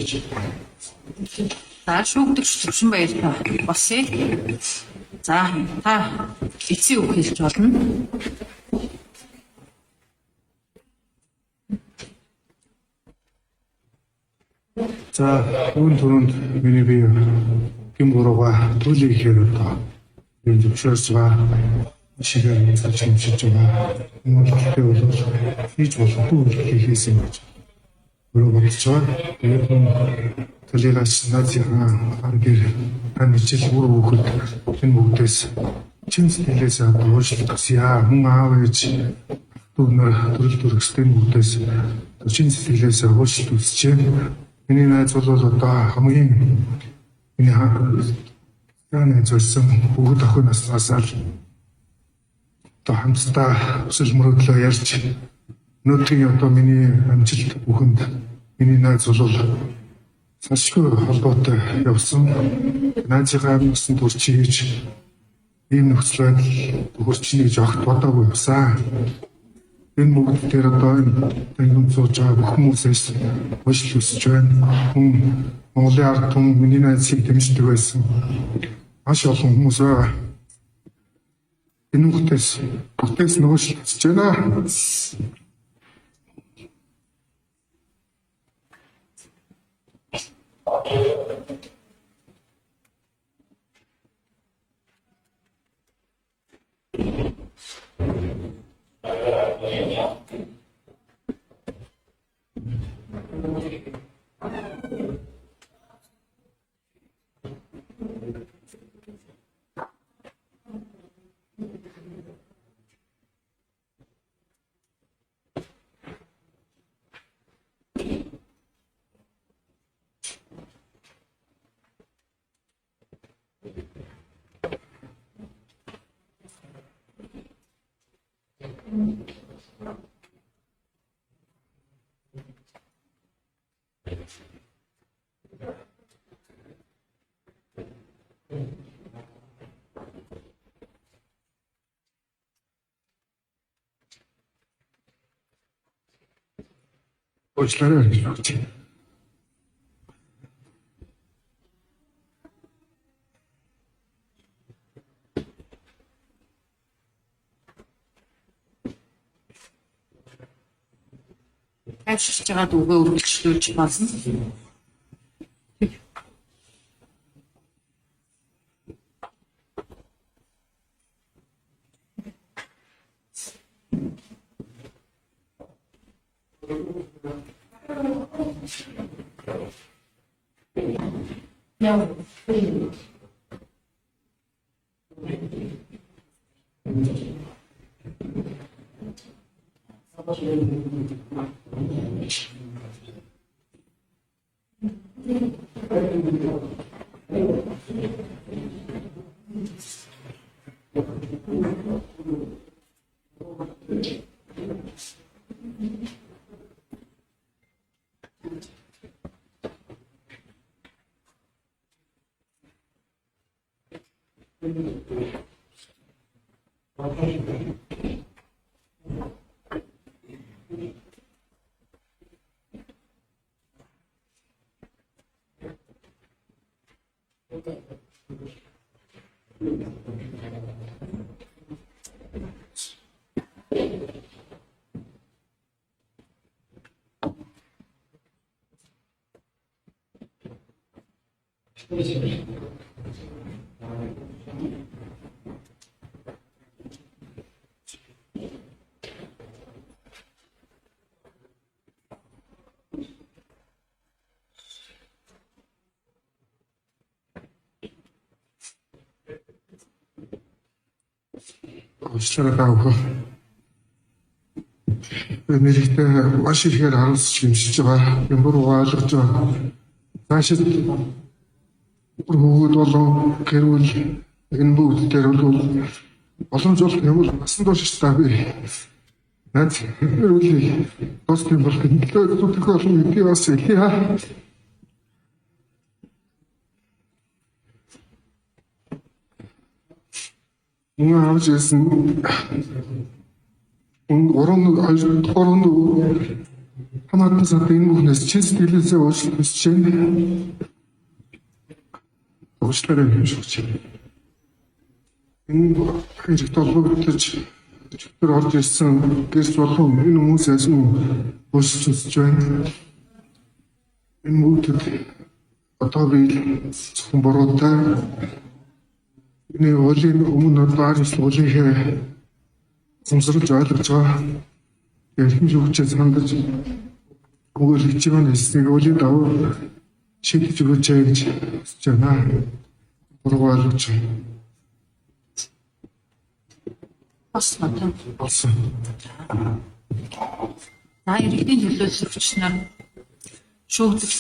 За шүүгдэгч төвшин баяр та босъё. За та эцсийн үг хэлж болно. За үүн түрүүнд миний бие гин бурууга төлөй ихээр одоо юм зөвшөөрч байгаа. Шигээр цааш хэмжиж байгаа. Энэ болохгүй бол хийж болохгүй хийхээс юм гэж өөрөө бодож байгаа. Тэгээд төлөйгөөс наадийнхаа аргэр анижил бүр бүхэд энэ бүгдээс чин сэтгэлээс уушлах яа хүн аав ээж түүнээр төрөл төрөстэй бүгдээс чин сэтгэлээс уушлах үзэж байна. Миний найз бол одоо хамгийн миний хаана зорьсон бүгд охин наснаас л одоо хамтдаа өсөл мөрөдлөө ярьж өнөөдрийн одоо миний амжилт бүхэнд миний найз бол цаашгүй холбоотой явсан. Найзынхаа амьдсан турч хийж ийм нөхцөл байдал төхөрчнийг гэж огт бодоогүй явсан. Энэ бүгд дээр одоо энэ сууж байгаа бүх хүмүүсээс уушлал хүсэж байна. Хүн Монголын ард түмэн миний найзыг дэмждэг байсан. Маш олон хүмүүс байгаа. Энэ бүтэс нөөшлөж байна. Уучлаарай гэж бодож байна. Хайширч байгаа дүүгээ үргэлжлүүлж болно. Уучлаарай таавах. Нэрийгтэй маш ихээр харуулж хэмжиж байгаа. Юм буруу ойлгож байгаа. Цаашид бүр хөвгүүд болон гэр бүл энэ бүгд дээр бол боломж бол ямар насан турш та би наад үгүй тосдын болох төлөв олон би бас яа. Мөн авч ирсэн 3 2 хамаатан сад энэ бүхнээс чин сэтгэлээсээ уучлалт хүсэж байна. Уучлаарай юм шигч. Энэ хэрэгт олбогдож өчигдөр орж ирсэн гэрч болон энэ хүмүүсээс нь уучлалт хүсэж байна. Энэ бүгд одоо би зөвхөн буруутай энэ уулийн өмнө баарс уулийнхээ сумсралж ойлгож байгаа. Ярих зүгчээ сандаж өгөл хичээн нэснийг уулийн давуу шийдэж өгөөч гэж хүсэж байна. Буруу ойлгож байна. Болсон. За иргэдийн төлөөлөл өвчнөр шүүгдэлч